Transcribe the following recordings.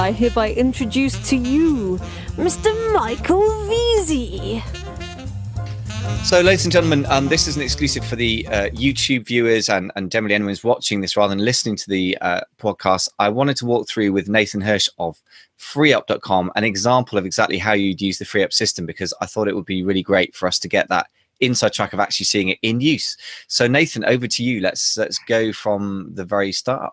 I hereby introduce to you Mr. Michael Veazey. So, ladies and gentlemen, this is an exclusive for the YouTube viewers and generally anyone who's watching this rather than listening to the podcast. I wanted to walk through with Nathan Hirsch of Freeeup.com an example of exactly how you'd use the Freeeup system, because I thought it would be really great for us to get that inside track of actually seeing it in use. So, Nathan, over to you. Let's go from the very start.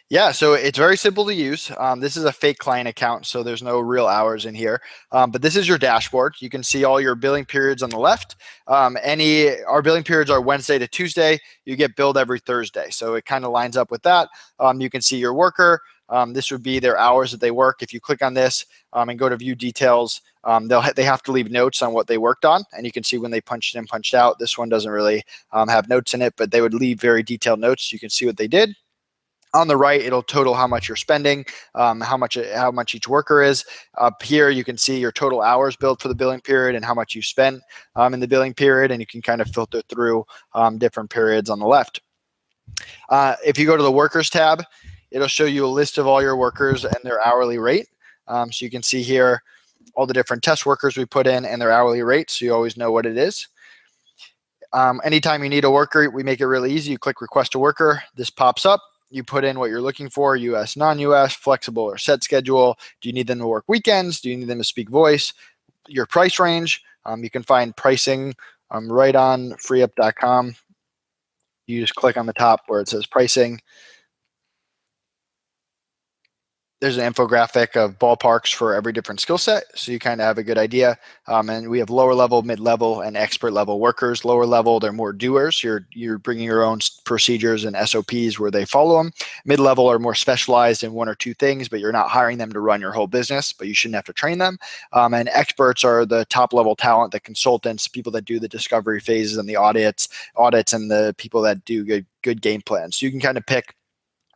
Yeah, so it's very simple to use. This is a fake client account, so there's no real hours in here. But this is your dashboard. You can see all your billing periods on the left. Our billing periods are Wednesday to Tuesday. You get billed every Thursday, so it kind of lines up with that. You can see your worker. This would be their hours that they work. If you click on this and go to view details, they have to leave notes on what they worked on, and you can see when they punched in, punched out. This one doesn't really have notes in it, but they would leave very detailed notes. You can see what they did. On the right, it'll total how much you're spending, how much each worker is. Up here, you can see your total hours billed for the billing period and how much you spent in the billing period, and you can kind of filter through different periods on the left. If you go to the workers tab, it'll show you a list of all your workers and their hourly rate. So you can see here all the different test workers we put in and their hourly rate, so you always know what it is. Anytime you need a worker, we make it really easy. You click request a worker, this pops up. You put in what you're looking for, US, non-US, flexible or set schedule. Do you need them to work weekends? Do you need them to speak voice? Your price range. You can find pricing right on freeup.com. You just click on the top where it says pricing. There's an infographic of ballparks for every different skill set, so you kind of have a good idea. And we have lower level, mid-level, and expert level workers. Lower level, they're more doers. You're bringing your own procedures and SOPs where they follow them. Mid-level are more specialized in one or two things, but you're not hiring them to run your whole business, but you shouldn't have to train them. And experts are the top level talent, the consultants, people that do the discovery phases and the audits, and the people that do good game plans. So you can kind of pick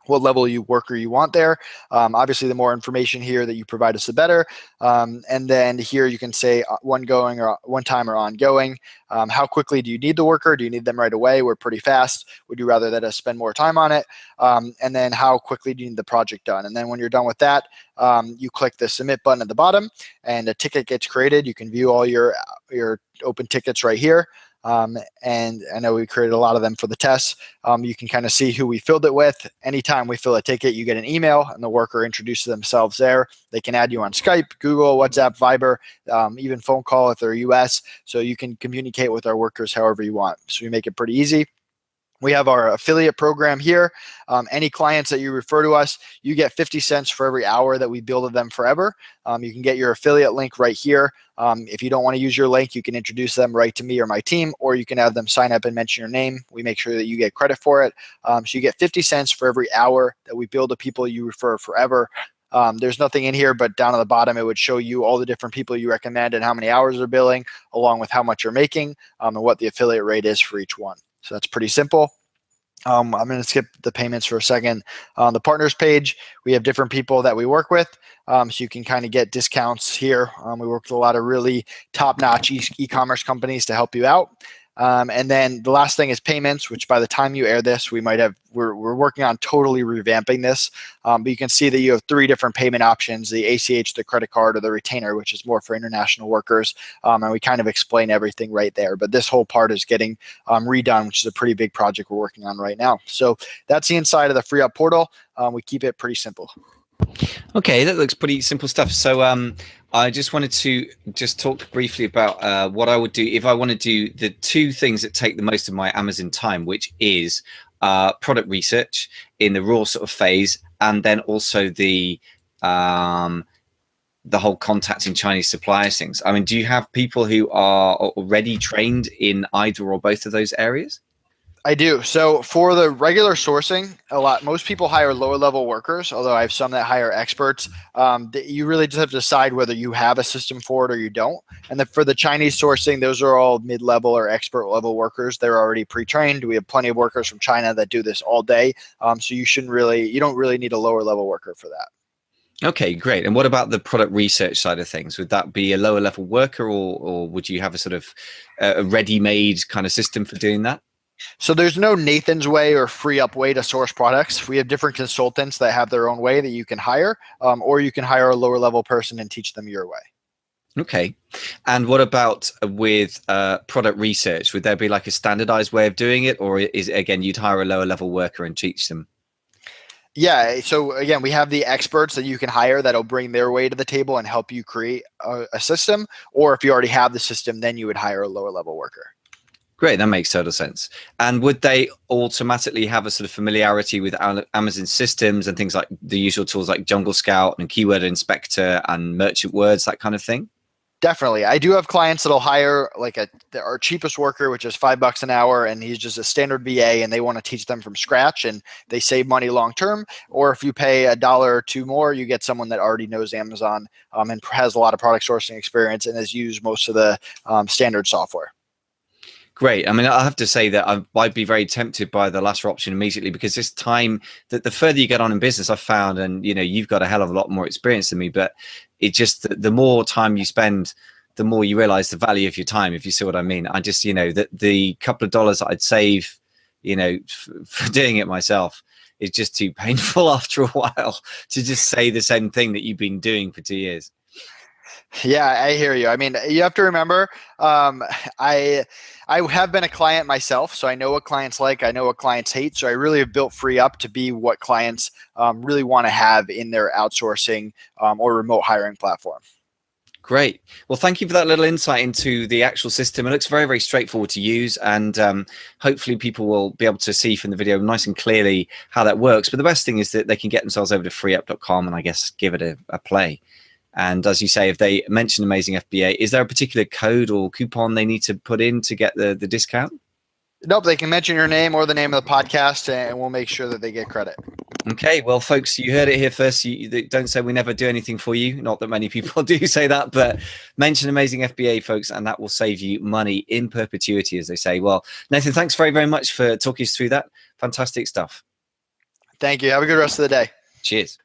what level worker you want there. Obviously, the more information here that you provide us, the better. And then here you can say one time or ongoing. How quickly do you need the worker? Do you need them right away? We're pretty fast. Would you rather that us spend more time on it? And then how quickly do you need the project done? And then when you're done with that, you click the submit button at the bottom, and a ticket gets created. You can view all your open tickets right here. And I know we created a lot of them for the tests. You can kind of see who we filled it with. Anytime we fill a ticket, you get an email, and the worker introduces themselves there. They can add you on Skype, Google, WhatsApp, Viber, even phone call if they're US. So you can communicate with our workers however you want. So we make it pretty easy. We have our affiliate program here. Any clients that you refer to us, you get 50 cents for every hour that we bill to them forever. You can get your affiliate link right here. If you don't want to use your link, you can introduce them right to me or my team, or you can have them sign up and mention your name. We make sure that you get credit for it. So you get 50 cents for every hour that we bill to people you refer forever. There's nothing in here, but down at the bottom, it would show you all the different people you recommend and how many hours they're billing, along with how much you're making and what the affiliate rate is for each one. So that's pretty simple. I'm going to skip the payments for a second. On the partners page, we have different people that we work with. So you can kind of get discounts here. We work with a lot of really top-notch e-commerce companies to help you out. And then the last thing is payments, which by the time you air this, we're working on totally revamping this. But you can see that you have 3 different payment options: the ACH, the credit card, or the retainer, which is more for international workers. And we kind of explain everything right there. But this whole part is getting redone, which is a pretty big project we're working on right now. So that's the inside of the Freeup portal. We keep it pretty simple. Okay, that looks pretty simple stuff. So I just wanted to talk briefly about what I would do if I want to do the 2 things that take the most of my Amazon time, which is product research in the raw sort of phase, and then also the whole contacting Chinese suppliers things. I mean, do you have people who are already trained in either or both of those areas? I do. So for the regular sourcing, most people hire lower level workers, although I have some that hire experts. You really just have to decide whether you have a system for it or you don't. And for the Chinese sourcing, those are all mid-level or expert level workers. They're already pre-trained. We have plenty of workers from China that do this all day. So you don't really need a lower level worker for that. Okay, great. And what about the product research side of things? Would that be a lower level worker, or would you have a sort of a ready-made kind of system for doing that? So there's no Nathan's way or Freeeup way to source products. We have different consultants that have their own way that you can hire, or you can hire a lower level person and teach them your way. Okay. And what about with product research? Would there be like a standardized way of doing it, or is it, again, you'd hire a lower level worker and teach them? Yeah. So again, we have the experts that you can hire that'll bring their way to the table and help you create a system. Or if you already have the system, then you would hire a lower level worker. Great, that makes total sense. And would they automatically have a sort of familiarity with Amazon systems and things like the usual tools like Jungle Scout and Keyword Inspector and Merchant Words, that kind of thing? Definitely. I do have clients that'll hire like our cheapest worker, which is $5 an hour, and he's just a standard VA, and they want to teach them from scratch, and they save money long term. Or if you pay $1 or $2 more, you get someone that already knows Amazon and has a lot of product sourcing experience and has used most of the standard software. Great. I mean, I have to say that I'd be very tempted by the latter option immediately, because this time, that the further you get on in business, I've found, and you've got a hell of a lot more experience than me, but it just, the more time you spend, the more you realize the value of your time, if you see what I mean. I just, that the couple of dollars that I'd save, for doing it myself is just too painful after a while to just say the same thing that you've been doing for 2 years. Yeah, I hear you. I mean, you have to remember, I have been a client myself, so I know what clients like. I know what clients hate. So I really have built Freeeup to be what clients really want to have in their outsourcing or remote hiring platform. Great. Well, thank you for that little insight into the actual system. It looks very, very straightforward to use, and hopefully people will be able to see from the video nice and clearly how that works. But the best thing is that they can get themselves over to freeup.com and I guess give it a play. And as you say, if they mention Amazing FBA, is there a particular code or coupon they need to put in to get the discount? Nope, they can mention your name or the name of the podcast, and we'll make sure that they get credit. Okay, well, folks, you heard it here first. Don't say we never do anything for you. Not that many people do say that, but mention Amazing FBA, folks, and that will save you money in perpetuity, as they say. Well, Nathan, thanks very, very much for talking us through that. Fantastic stuff. Thank you. Have a good rest of the day. Cheers.